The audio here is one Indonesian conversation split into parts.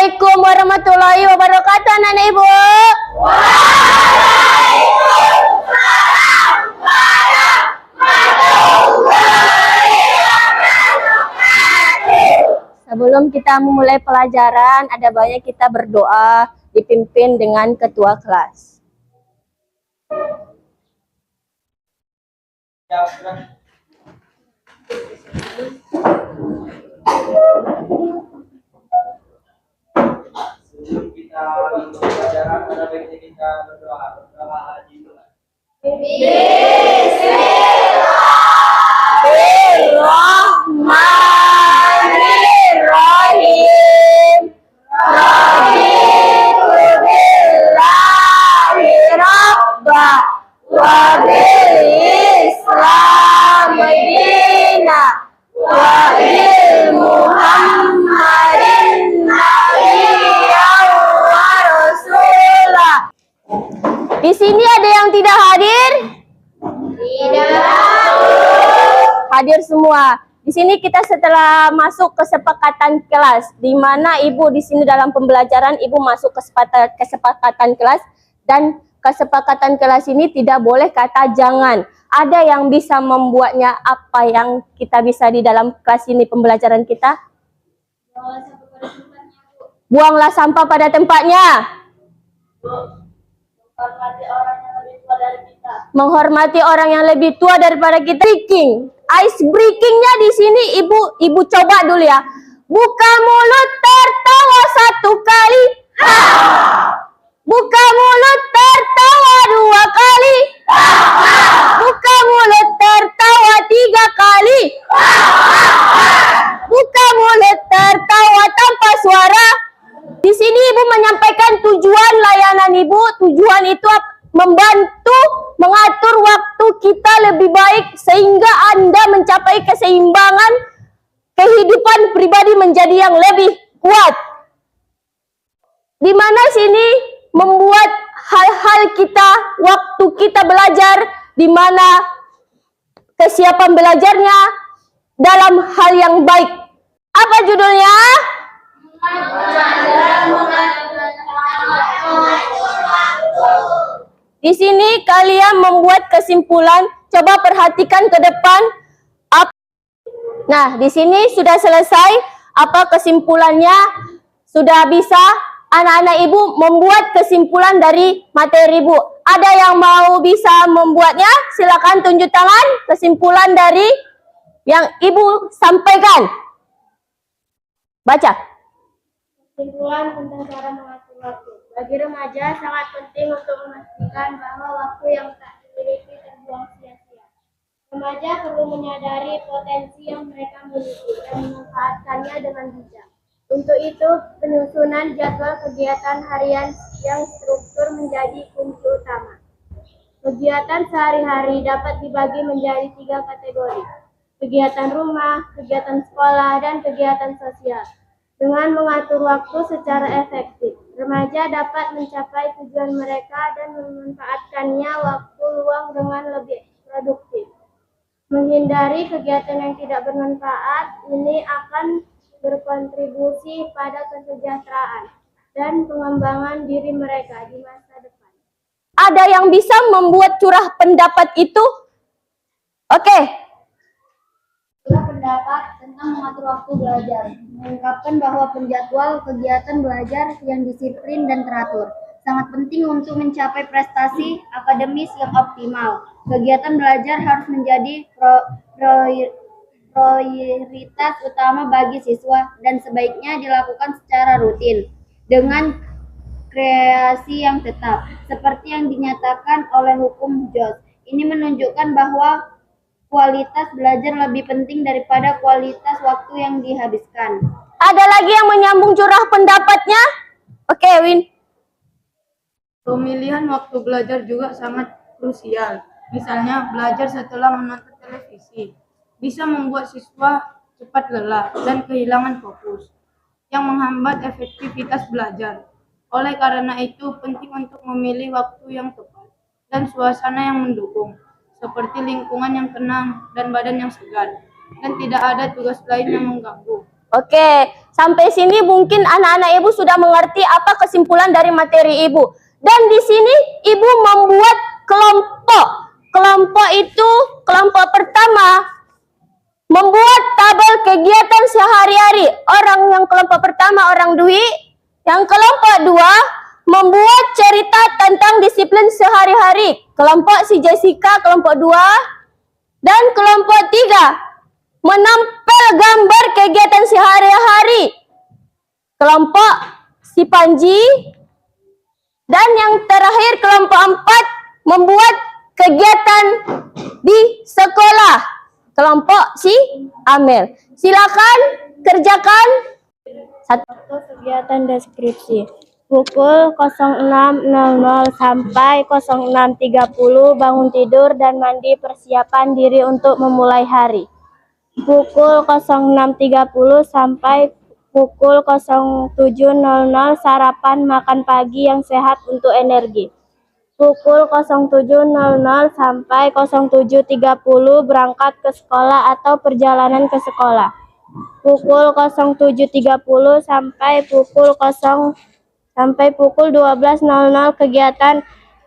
Assalamualaikum warahmatullahi wabarakatuh, anak-anak ibu. Sebelum kita memulai pelajaran, ada baiknya kita berdoa dipimpin dengan ketua kelas. Sebelum kita masuk pelajaran, ada baiknya kita berdoa. Berdoa haji dulu. Bismillahirrahmanirrahim. Raditu billahi rabba wa bil islami dina wa bil muhammadin nabiyyan wa rasulah. Di sini ada yang tidak hadir? Hadir semua. Di sini kita setelah masuk kesepakatan kelas, di mana ibu di sini dalam pembelajaran ibu masuk kesepakatan kelas, dan kesepakatan kelas ini tidak boleh kata jangan. Ada yang bisa membuatnya apa yang kita bisa di dalam kelas ini pembelajaran kita? Buanglah sampah pada tempatnya. Menghormati orang yang lebih tua daripada kita. Breaking. Ice breakingnya di sini ibu coba dulu ya. Buka mulut tertawa satu kali. Ha! Buka mulut tertawa dua kali. Ha! Buka mulut tertawa tiga kali. Ha! Buka mulut tertawa tanpa suara. Di sini ibu menyampaikan tujuan layanan ibu. Tujuan itu membantu mengatur waktu kita lebih baik sehingga Anda mencapai keseimbangan kehidupan pribadi menjadi yang lebih kuat. Di mana sini membuat hal-hal kita, waktu kita belajar, di mana kesiapan belajarnya dalam hal yang baik. Apa judulnya? Di sini kalian membuat kesimpulan, coba perhatikan ke depan. Nah, di sini sudah selesai. Apa kesimpulannya? Sudah bisa anak-anak ibu membuat kesimpulan dari materi ibu. Ada yang mau bisa membuatnya? Silakan tunjuk tangan kesimpulan dari yang ibu sampaikan. Baca. Kesimpulan tentang cara mengatur waktu. Bagi remaja sangat penting untuk memastikan bahwa waktu yang tak dimiliki terbuang sia-sia. Remaja perlu menyadari potensi yang mereka miliki dan memanfaatkannya dengan bijak. Untuk itu, penyusunan jadwal kegiatan harian yang struktur menjadi kunci utama. Kegiatan sehari-hari dapat dibagi menjadi 3 kategori: kegiatan rumah, kegiatan sekolah, dan kegiatan sosial. Dengan mengatur waktu secara efektif, remaja dapat mencapai tujuan mereka dan memanfaatkannya waktu luang dengan lebih produktif. Menghindari kegiatan yang tidak bermanfaat ini akan berkontribusi pada kesejahteraan dan pengembangan diri mereka di masa depan. Ada yang bisa membuat curah pendapat itu? Oke. Pendapat tentang mengatur waktu belajar mengungkapkan bahwa penjadwal kegiatan belajar yang disiplin dan teratur sangat penting untuk mencapai prestasi akademis yang optimal. Kegiatan belajar harus menjadi prioritas utama bagi siswa dan sebaiknya dilakukan secara rutin dengan kreasi yang tetap, seperti yang dinyatakan oleh hukum Jones. Ini menunjukkan bahwa kualitas belajar lebih penting daripada kualitas waktu yang dihabiskan. Ada lagi yang menyambung curah pendapatnya? Oke, Win. Pemilihan waktu belajar juga sangat krusial. Misalnya, belajar setelah menonton televisi bisa membuat siswa cepat lelah dan kehilangan fokus, yang menghambat efektivitas belajar. Oleh karena itu, penting untuk memilih waktu yang tepat dan suasana yang mendukung, seperti lingkungan yang tenang dan badan yang segar, dan tidak ada tugas lain yang mengganggu. Oke, Sampai sini mungkin anak-anak ibu sudah mengerti apa kesimpulan dari materi ibu. Dan di sini ibu membuat kelompok. Kelompok itu, kelompok pertama membuat tabel kegiatan sehari-hari. Yang kelompok pertama orang Dwi, yang kelompok dua membuat cerita tentang disiplin sehari-hari. Kelompok si Jessica, kelompok dua, dan kelompok tiga menampil gambar kegiatan sehari-hari. Kelompok si Panji, dan yang terakhir kelompok empat membuat kegiatan di sekolah. Kelompok si Amel. Silakan kerjakan. Waktu kegiatan deskripsi. Pukul 06.00 sampai 06.30 bangun tidur dan mandi persiapan diri untuk memulai hari. Pukul 06.30 sampai pukul 07.00 sarapan makan pagi yang sehat untuk energi. Pukul 07.00 sampai 07.30 berangkat ke sekolah atau perjalanan ke sekolah. Pukul 07.30 sampai pukul 12.00 kegiatan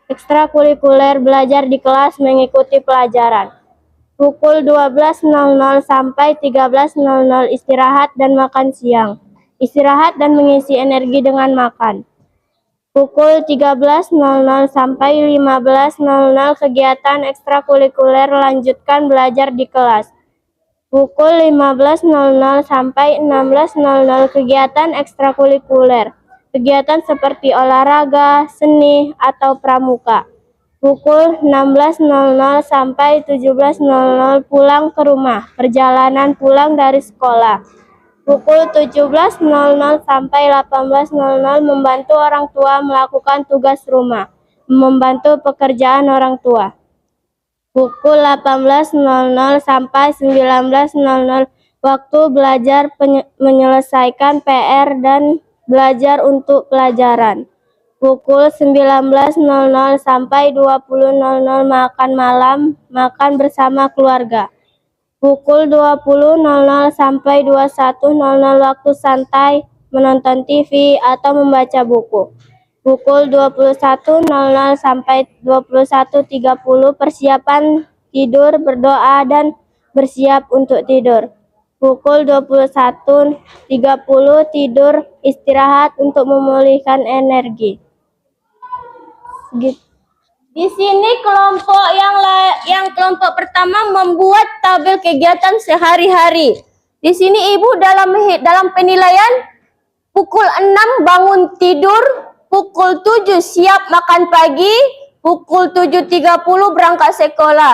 ekstrakurikuler belajar di kelas mengikuti pelajaran. Pukul 12.00 sampai 13.00 istirahat dan makan siang. Istirahat dan mengisi energi dengan makan. Pukul 13.00 sampai 15.00 kegiatan ekstrakurikuler lanjutkan belajar di kelas. Pukul 15.00 sampai 16.00 kegiatan ekstrakurikuler. Kegiatan seperti olahraga, seni, atau pramuka. Pukul 16.00 sampai 17.00 pulang ke rumah. Perjalanan pulang dari sekolah. Pukul 17.00 sampai 18.00 membantu orang tua melakukan tugas rumah, membantu pekerjaan orang tua. Pukul 18.00 sampai 19.00 waktu belajar menyelesaikan PR dan belajar untuk pelajaran. Pukul 19.00 sampai 20.00 makan malam, makan bersama keluarga. Pukul 20.00 sampai 21.00 waktu santai, menonton TV atau membaca buku. Pukul 21.00 sampai 21.30 persiapan tidur, berdoa, dan bersiap untuk tidur. Pukul 21.30 tidur, istirahat untuk memulihkan energi. Di sini kelompok yang kelompok pertama membuat tabel kegiatan sehari-hari. Di sini ibu dalam penilaian pukul 6 bangun tidur, pukul 7 siap makan pagi, pukul 7.30 berangkat sekolah.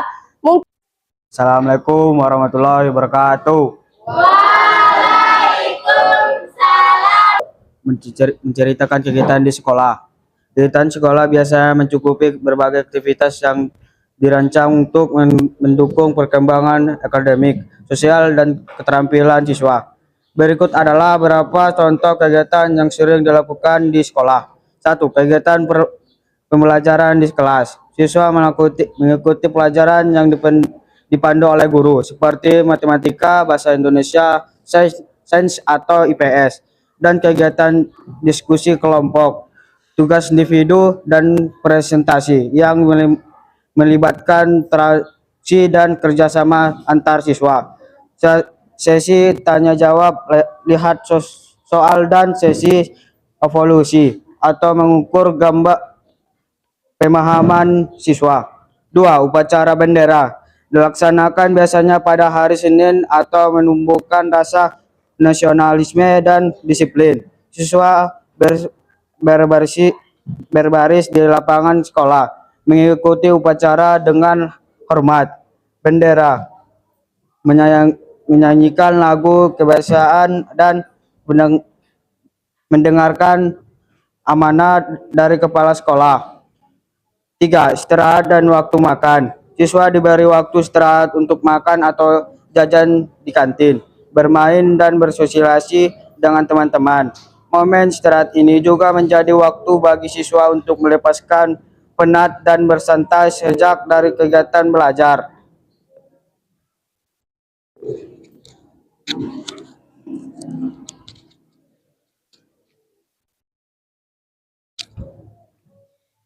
Assalamualaikum warahmatullahi wabarakatuh. Menceritakan kegiatan di sekolah. Kegiatan sekolah biasa mencukupi berbagai aktivitas yang dirancang untuk mendukung perkembangan akademik, sosial, dan keterampilan siswa. Berikut adalah beberapa contoh kegiatan yang sering dilakukan di sekolah. 1. Kegiatan pembelajaran di kelas. Siswa mengikuti pelajaran yang dipandu oleh guru, seperti matematika, bahasa Indonesia, sains atau IPS, dan kegiatan diskusi kelompok, tugas individu, dan presentasi yang melibatkan interaksi dan kerjasama antar siswa. Sesi tanya jawab, lihat soal, dan sesi evaluasi atau mengukur gambar pemahaman siswa. 2. Upacara bendera dilaksanakan biasanya pada hari Senin atau menumbuhkan rasa nasionalisme dan disiplin. Siswa berbaris di lapangan sekolah, mengikuti upacara dengan hormat bendera, menyanyikan lagu kebangsaan, dan mendengarkan amanat dari kepala sekolah. 3. Istirahat dan waktu makan. Siswa diberi waktu istirahat untuk makan atau jajan di kantin, bermain, dan bersosialisasi dengan teman-teman. Momen istirahat ini juga menjadi waktu bagi siswa untuk melepaskan penat dan bersantai sejak dari kegiatan belajar.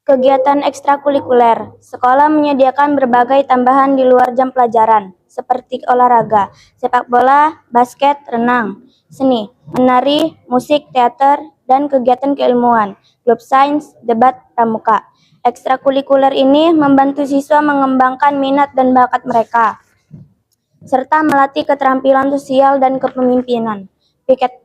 Kegiatan ekstrakurikuler. Sekolah menyediakan berbagai tambahan di luar jam pelajaran, seperti olahraga, sepak bola, basket, renang, seni, menari, musik, teater, dan kegiatan keilmuan, klub sains, debat, pramuka. Ekstrakurikuler ini membantu siswa mengembangkan minat dan bakat mereka, serta melatih keterampilan sosial dan kepemimpinan. Piket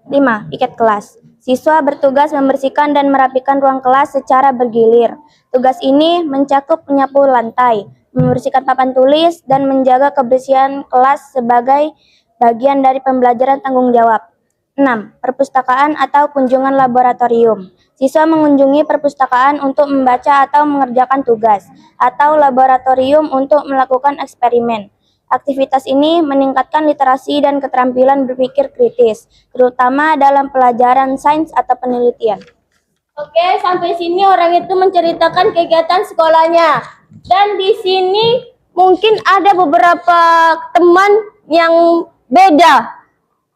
kelas. Siswa bertugas membersihkan dan merapikan ruang kelas secara bergilir. Tugas ini mencakup menyapu lantai, membersihkan papan tulis, dan menjaga kebersihan kelas sebagai bagian dari pembelajaran tanggung jawab. 6. Perpustakaan atau kunjungan laboratorium. Siswa mengunjungi perpustakaan untuk membaca atau mengerjakan tugas, atau laboratorium untuk melakukan eksperimen. Aktivitas ini meningkatkan literasi dan keterampilan berpikir kritis, terutama dalam pelajaran sains atau penelitian. Oke, sampai sini orang itu menceritakan kegiatan sekolahnya. Dan di sini mungkin ada beberapa teman yang beda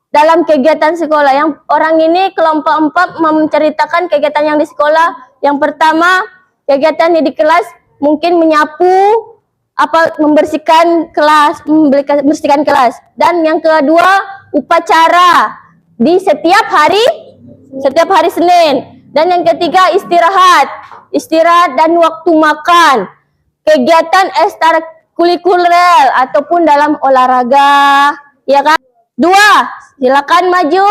dalam kegiatan sekolah. Yang orang ini kelompok 4 menceritakan kegiatan yang di sekolah. Yang pertama, kegiatan di kelas mungkin menyapu, membersihkan kelas, dan yang kedua upacara di setiap hari Senin, dan yang ketiga istirahat dan waktu makan, kegiatan ekstrakurikuler ataupun dalam olahraga, ya kan? 2, silakan maju.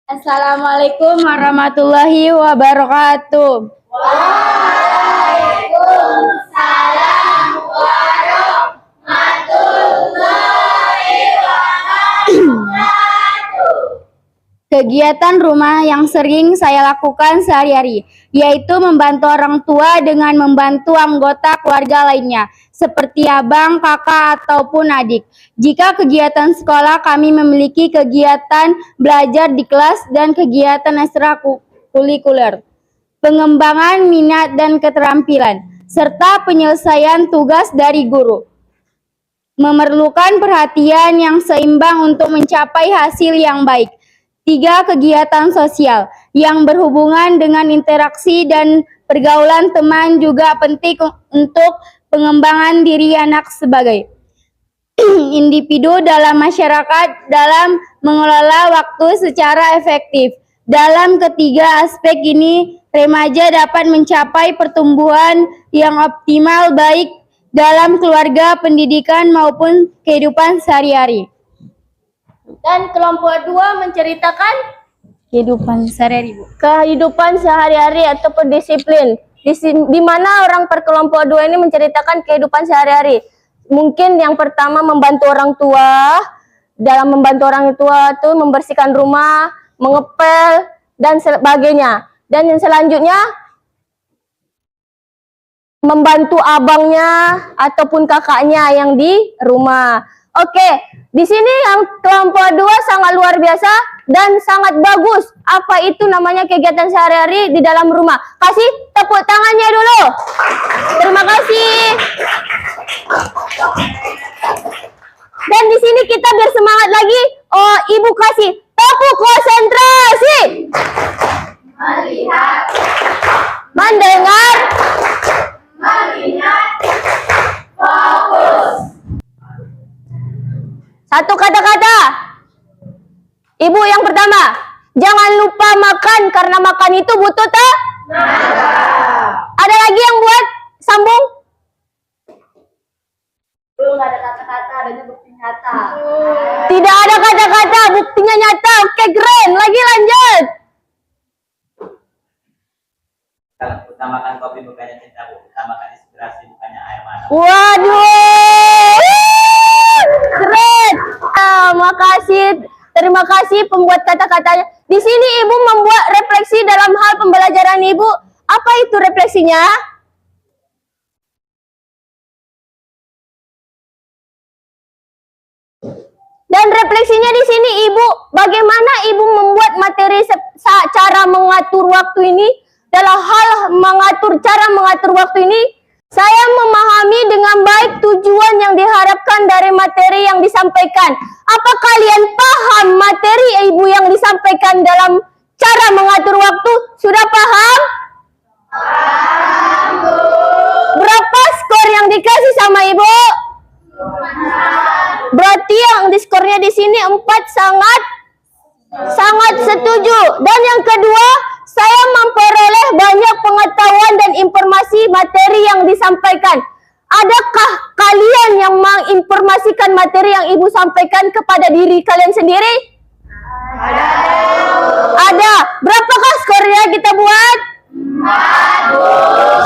Assalamualaikum warahmatullahi wabarakatuh. Kegiatan rumah yang sering saya lakukan sehari-hari, yaitu membantu orang tua dengan membantu anggota keluarga lainnya, seperti abang, kakak, ataupun adik. Jika kegiatan sekolah, kami memiliki kegiatan belajar di kelas dan kegiatan ekstrakurikuler, pengembangan minat dan keterampilan, serta penyelesaian tugas dari guru. Memerlukan perhatian yang seimbang untuk mencapai hasil yang baik. 3. Kegiatan sosial yang berhubungan dengan interaksi dan pergaulan teman juga penting untuk pengembangan diri anak sebagai individu dalam masyarakat dalam mengelola waktu secara efektif. Dalam ketiga aspek ini, remaja dapat mencapai pertumbuhan yang optimal baik dalam keluarga, pendidikan maupun kehidupan sehari-hari. Dan kelompok 2 menceritakan Kehidupan sehari-hari, Bu. kehidupan sehari-hari ataupun disiplin. Di mana orang per kelompok 2 ini menceritakan kehidupan sehari-hari. Mungkin yang pertama membantu orang tua. Dalam membantu orang tua itu membersihkan rumah, mengepel, dan sebagainya. Dan yang selanjutnya membantu abangnya ataupun kakaknya yang di rumah. Oke, di sini yang kelompok 2 sangat luar biasa dan sangat bagus. Apa itu namanya kegiatan sehari-hari di dalam rumah? Kasih tepuk tangannya dulu. Terima kasih. Dan di sini kita bersemangat lagi. Oh, Ibu kasih tepuk konsentrasi. Melihat. Mendengar. Melihat. Fokus. Satu kata-kata. Ibu yang pertama, jangan lupa makan karena makan itu butuh tenaga. Ada lagi yang buat sambung? Belum ada kata-kata, adanya bukti nyata. Tidak ada kata-kata, buktinya nyata. Oke, keren. Lagi lanjut. Utamakan kopi bukannya cinta, utamakan inspirasi bukannya air mata. Waduh. Keren. Terima kasih pembuat kata-katanya. Di sini Ibu membuat refleksi dalam hal pembelajaran Ibu. Apa itu refleksinya? Dan refleksinya di sini Ibu, bagaimana Ibu membuat materi cara mengatur waktu ini? Dalam hal cara mengatur waktu ini, saya memahami dengan baik tujuan yang harapkan dari materi yang disampaikan? Apa kalian paham materi ibu yang disampaikan dalam cara mengatur waktu? Sudah paham? Berapa skor yang dikasih sama ibu? Berarti yang diskornya di sini 4, sangat setuju. Dan yang kedua, saya memperoleh banyak pengetahuan dan informasi materi yang disampaikan. Adakah kalian yang menginformasikan materi yang ibu sampaikan kepada diri kalian sendiri? Ada. Berapakah skornya kita buat?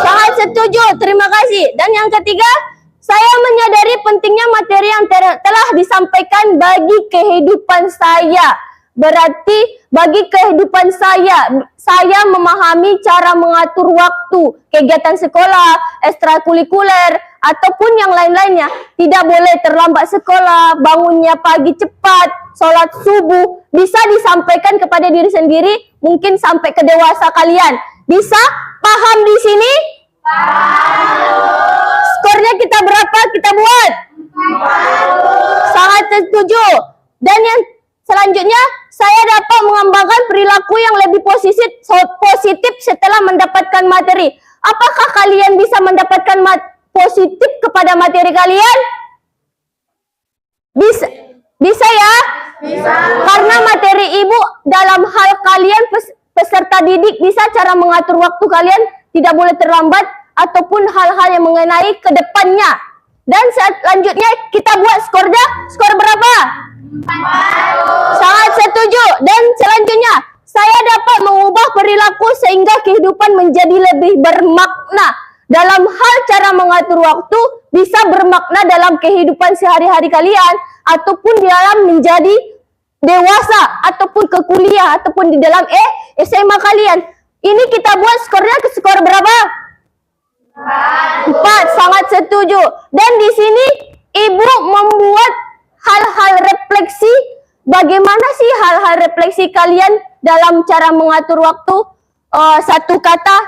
Sangat setuju. Terima kasih. Dan yang ketiga, saya menyadari pentingnya materi yang telah disampaikan bagi kehidupan saya. Berarti bagi kehidupan saya memahami cara mengatur waktu, kegiatan sekolah, ekstrakurikuler, ataupun yang lain-lainnya. Tidak boleh terlambat sekolah, bangunnya pagi cepat, sholat subuh. Bisa disampaikan kepada diri sendiri, mungkin sampai ke dewasa kalian. Bisa paham di sini? Skornya kita berapa kita buat? Sangat setuju. Dan yang selanjutnya, saya dapat mengembangkan perilaku yang lebih positif setelah mendapatkan materi. Apakah kalian bisa mendapatkan positif kepada materi kalian? Bisa ya? Bisa. Karena materi ibu dalam hal kalian peserta didik bisa cara mengatur waktu kalian, tidak boleh terlambat, ataupun hal-hal yang mengenai ke depannya. Dan selanjutnya kita buat skornya. Skor berapa? Sangat setuju. Dan selanjutnya, saya dapat mengubah perilaku sehingga kehidupan menjadi lebih bermakna. Dalam hal cara mengatur waktu bisa bermakna dalam kehidupan sehari-hari kalian, ataupun di dalam menjadi dewasa, ataupun ke kuliah, ataupun di dalam SMA kalian. Ini kita buat skornya ke skor berapa? 4. Sangat setuju. Dan di sini ibu membuat hal-hal refleksi. Bagaimana sih hal-hal refleksi kalian dalam cara mengatur waktu? Satu kata,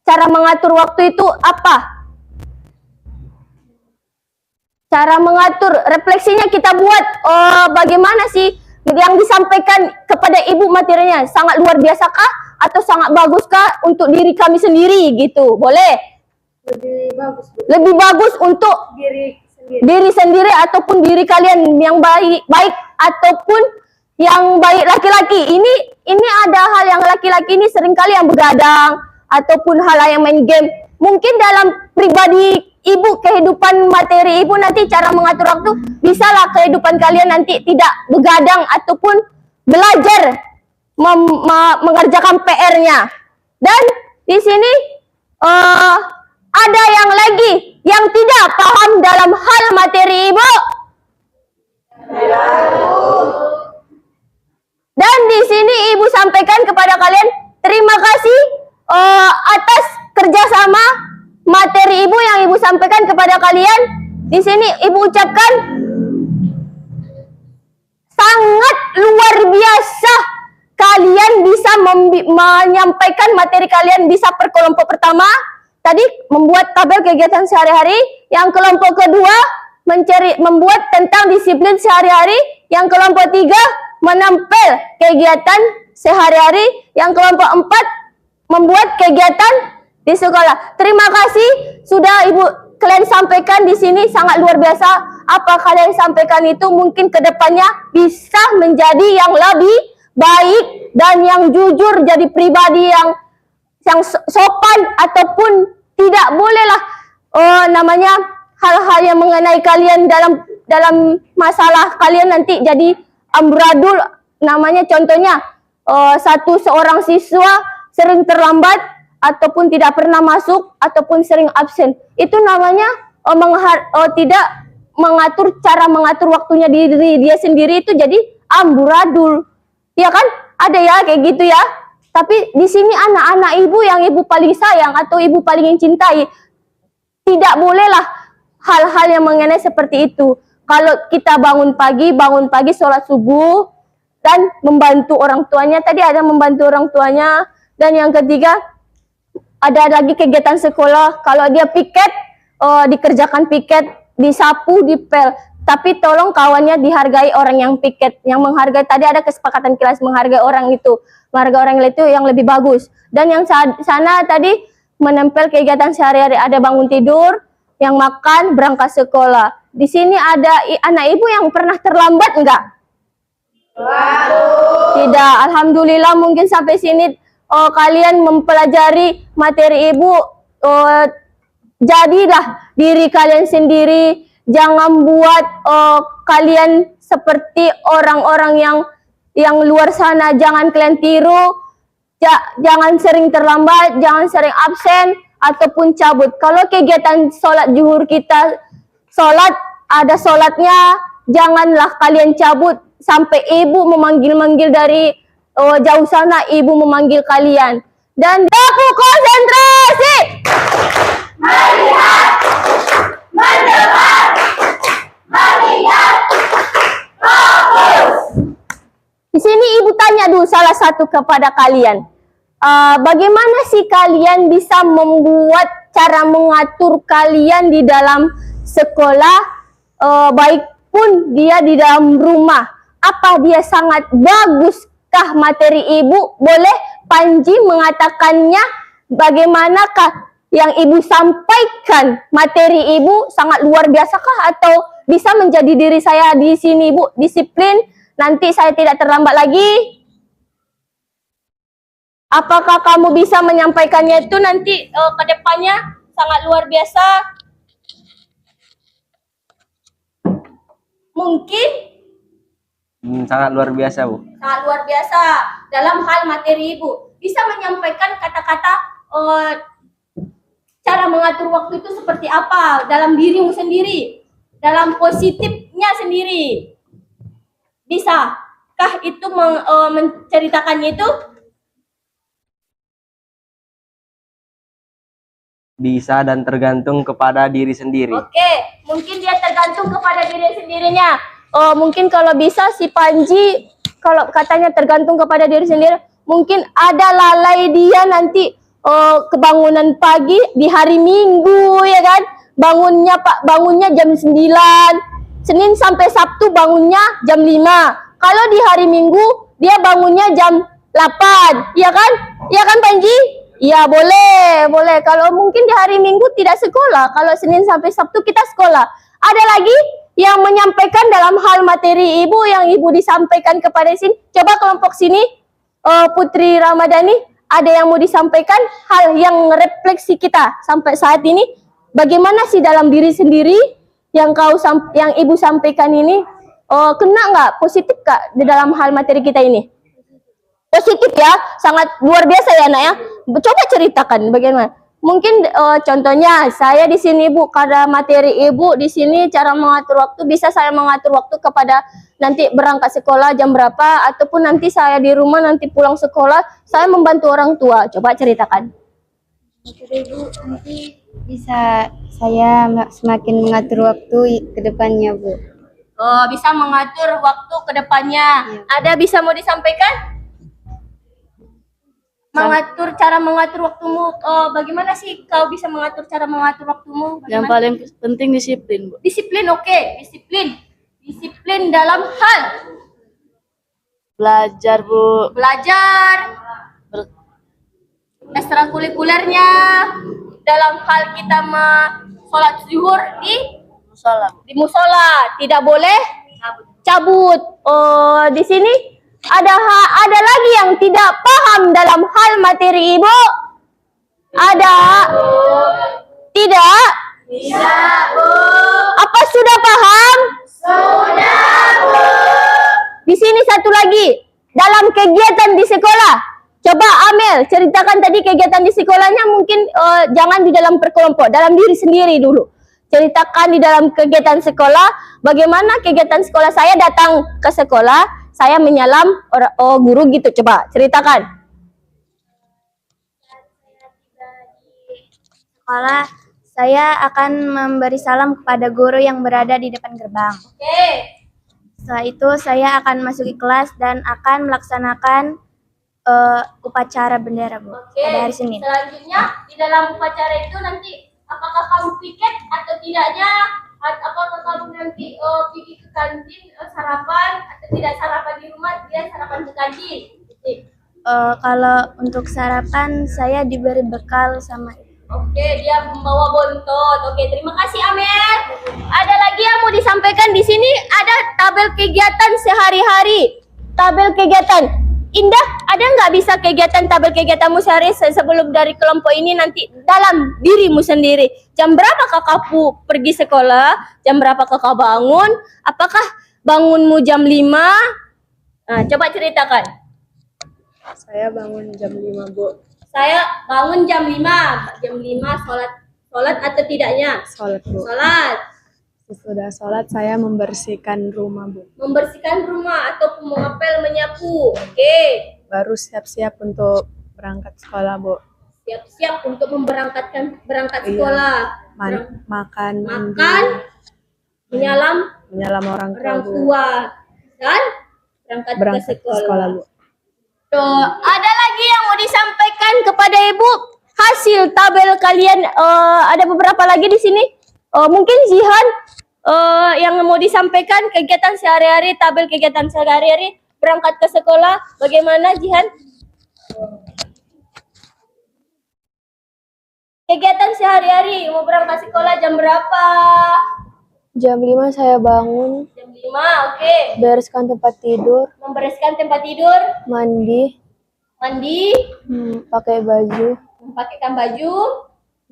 cara mengatur waktu itu apa? Cara mengatur, refleksinya kita buat. Bagaimana sih yang disampaikan kepada ibu materinya? Sangat luar biasa kah? Atau sangat bagus kah untuk diri kami sendiri gitu? Boleh? Lebih bagus untuk diri sendiri ataupun diri kalian yang baik ataupun yang baik laki-laki. Ini ada hal yang laki-laki ini seringkali yang begadang ataupun hal yang main game. Mungkin dalam pribadi ibu, kehidupan materi ibu nanti cara mengatur waktu, bisalah kehidupan kalian nanti tidak begadang ataupun belajar mengerjakan PR-nya. Dan di sini ada yang lagi yang tidak paham dalam hal materi ibu. Dan di sini ibu sampaikan kepada kalian terima kasih atas kerjasama materi ibu yang ibu sampaikan kepada kalian. Di sini ibu ucapkan sangat luar biasa. Kalian bisa menyampaikan materi kalian bisa per kelompok pertama. Tadi membuat tabel kegiatan sehari-hari. Yang kelompok kedua membuat tentang disiplin sehari-hari. Yang kelompok 3 menampil kegiatan sehari-hari. Yang kelompok 4 membuat kegiatan di sekolah. Terima kasih sudah ibu kalian sampaikan di sini, sangat luar biasa. Apa kalian sampaikan itu mungkin kedepannya bisa menjadi yang lebih baik dan yang jujur, jadi pribadi yang sopan, ataupun tidak bolehlah namanya hal-hal yang mengenai kalian dalam masalah kalian nanti jadi amburadul. Namanya contohnya seorang siswa sering terlambat ataupun tidak pernah masuk ataupun sering absen. Itu namanya tidak mengatur cara mengatur waktunya diri dia sendiri, itu jadi amburadul. Ya kan? Ada ya kayak gitu ya. Tapi di sini anak-anak ibu yang ibu paling sayang atau ibu paling cintai, tidak bolehlah hal-hal yang mengenai seperti itu. Kalau kita bangun pagi sholat subuh dan membantu orang tuanya. Tadi ada membantu orang tuanya. Dan yang ketiga ada lagi kegiatan sekolah. Kalau dia piket, dikerjakan piket disapu, dipel. Tapi tolong kawannya dihargai orang yang piket, yang menghargai. Tadi ada kesepakatan kelas menghargai orang itu, menghargai orang itu yang lebih bagus. Dan yang sana tadi menempel kegiatan sehari-hari, ada bangun tidur, yang makan, berangkat sekolah. Di sini ada anak ibu yang pernah terlambat enggak? Tidak. Alhamdulillah mungkin sampai sini kalian mempelajari materi ibu. Jadilah diri kalian sendiri. Jangan buat kalian seperti orang-orang yang luar sana. Jangan kalian tiru. Jangan sering terlambat, jangan sering absen ataupun cabut. Kalau kegiatan sholat zuhur kita ada sholatnya, janganlah kalian cabut sampai ibu memanggil-manggil dari jauh sana, ibu memanggil kalian. Dan aku konsentrasi. Melihat, mendengar, mengingat, fokus. Di sini ibu tanya dulu salah satu kepada kalian. Bagaimana sih kalian bisa membuat cara mengatur kalian di dalam sekolah, baik pun dia di dalam rumah? Apa dia sangat baguskah materi ibu? Boleh Panji mengatakannya bagaimanakah yang ibu sampaikan materi ibu sangat luar biasakah atau bisa menjadi diri saya di sini ibu disiplin, nanti saya tidak terlambat lagi? Apakah kamu bisa menyampaikannya itu nanti ke depannya sangat luar biasa? Mungkin? Sangat luar biasa, Bu. Sangat luar biasa dalam hal materi ibu. Bisa menyampaikan kata-kata cara mengatur waktu itu seperti apa dalam dirimu sendiri, dalam positifnya sendiri. Bisakah itu menceritakannya itu? Bisa dan tergantung kepada diri sendiri. Oke, mungkin dia tergantung kepada diri sendirinya. Mungkin kalau bisa si Panji, kalau katanya tergantung kepada diri sendiri, mungkin ada lalai dia nanti kebangunan pagi di hari Minggu, ya kan? Bangunnya jam 9, Senin sampai Sabtu bangunnya jam 5. Kalau di hari Minggu dia bangunnya jam 8, ya kan? Ya kan Panji? Ya boleh. Kalau mungkin di hari Minggu tidak sekolah, kalau Senin sampai Sabtu kita sekolah. Ada lagi yang menyampaikan dalam hal materi ibu yang ibu disampaikan kepada sini. Coba kelompok sini, Putri Ramadhani, ada yang mau disampaikan hal yang refleksi kita sampai saat ini. Bagaimana sih dalam diri sendiri yang ibu sampaikan ini? Kena nggak? Positif nggak di dalam hal materi kita ini? Positif ya, sangat luar biasa ya nak ya. Coba ceritakan bagaimana. Mungkin contohnya saya di sini Bu, karena materi ibu di sini cara mengatur waktu, bisa saya mengatur waktu kepada nanti berangkat sekolah jam berapa, ataupun nanti saya di rumah nanti pulang sekolah saya membantu orang tua. Coba ceritakan. Ibu, nanti bisa saya semakin mengatur waktu ke depannya, Bu. Bisa mengatur waktu ke depannya. Iya. Ada bisa mau disampaikan? Cara mengatur waktumu, bagaimana sih kau bisa mengatur cara mengatur waktumu? Bagaimana? Yang paling penting disiplin, Bu. Disiplin, oke. Disiplin dalam hal Belajar, Bu. belajar, ekstrakurikulernya, dalam hal kita sholat zuhur Musola. di musola, tidak boleh cabut. Di sini ada lagi yang tidak paham dalam hal materi ibu? Ada? Tidak? Tidak, Bu. Apa sudah paham? Sudah, Bu. Di sini satu lagi, dalam kegiatan di sekolah. Coba Amel, ceritakan tadi kegiatan di sekolahnya, mungkin jangan di dalam perkelompok, dalam diri sendiri dulu. Ceritakan di dalam kegiatan sekolah, bagaimana kegiatan sekolah saya datang ke sekolah, saya menyalam guru gitu, coba ceritakan. Sekolah, saya akan memberi salam kepada guru yang berada di depan gerbang. Oke. Setelah itu saya akan masuk ke kelas dan akan melaksanakan upacara bendera, Bu, pada hari Senin. Selanjutnya di dalam upacara itu nanti apakah kamu piket atau tidaknya, kantin sarapan atau tidak sarapan di rumah, dia sarapan di kantin. Kalau untuk sarapan saya diberi bekal sama Oke, dia membawa bontot. Oke, terima kasih Amer. Ada lagi yang mau disampaikan di sini? Ada tabel kegiatan sehari-hari. Tabel kegiatan. Indah, ada nggak bisa kegiatan tabel kegiatanmu sehari sebelum dari kelompok ini nanti dalam dirimu sendiri? Jam berapa kakakku pergi sekolah? Jam berapa kakak bangun? Apakah bangunmu jam 5? Nah, coba ceritakan. Saya bangun jam 5, Bu. Saya bangun jam 5. Jam 5 sholat atau tidaknya? Sholat, Bu. Sholat. Sesudah sholat saya membersihkan rumah, Bu. Membersihkan rumah atau mengepel, menyapu. Oke. Baru siap-siap untuk berangkat sekolah, Bu. Siap-siap untuk berangkat Iya. sekolah. Makan, mandi, Makan, menyalam orang tua, orang Bu. tua, dan berangkat Berangkat ke ke sekolah, Bu. Tuh, ada lagi yang mau disampaikan kepada Ibu? Hasil tabel kalian ada beberapa lagi di sini. Mungkin Zihan yang mau disampaikan kegiatan sehari-hari, tabel kegiatan sehari-hari berangkat ke sekolah. Bagaimana Zihan? Kegiatan sehari-hari mau berangkat sekolah jam berapa? Jam 5 saya bangun, Jam 5, oke. bereskan tempat tidur, Membereskan tempat tidur, mandi, mandi, pakai baju, pakaikan baju,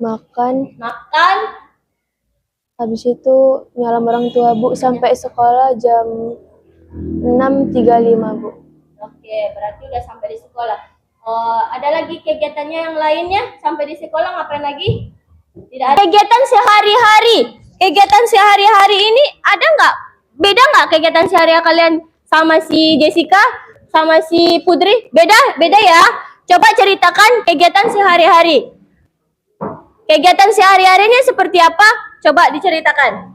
makan. makan, Habis itu nyalam orang tua, Bu, sampai sekolah jam 6.35, Bu. Oke, berarti udah sampai di sekolah. Ada lagi kegiatannya yang lainnya sampai di sekolah ngapain lagi? Tidak ada. Kegiatan sehari-hari. Kegiatan sehari-hari ini ada nggak? Beda nggak kegiatan sehari-hari kalian sama si Jessica, sama si Putri? Beda ya. Coba ceritakan kegiatan sehari-hari. Kegiatan sehari-harinya seperti apa? Coba diceritakan.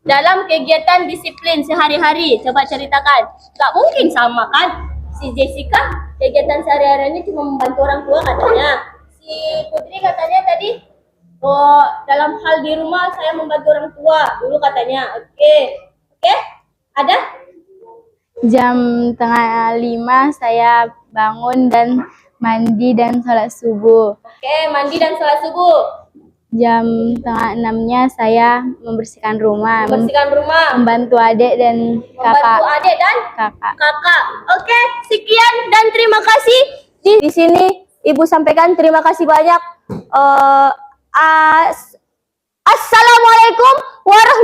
Dalam kegiatan disiplin sehari-hari, coba ceritakan. Gak mungkin sama kan? Si Jessica, kegiatan sehari-harinya cuma membantu orang tua katanya. Si Putri katanya tadi, dalam hal di rumah saya membantu orang tua dulu katanya. Oke. Ada? Jam tengah 5 saya bangun dan mandi dan sholat subuh. Oke, mandi dan sholat subuh. Jam tengah 6-nya saya membersihkan rumah, Membersihkan rumah. membantu adik dan Membantu kakak. adik dan kakak. Oke, sekian dan terima kasih. Di sini Ibu sampaikan terima kasih banyak. Assalamualaikum warahmatullahi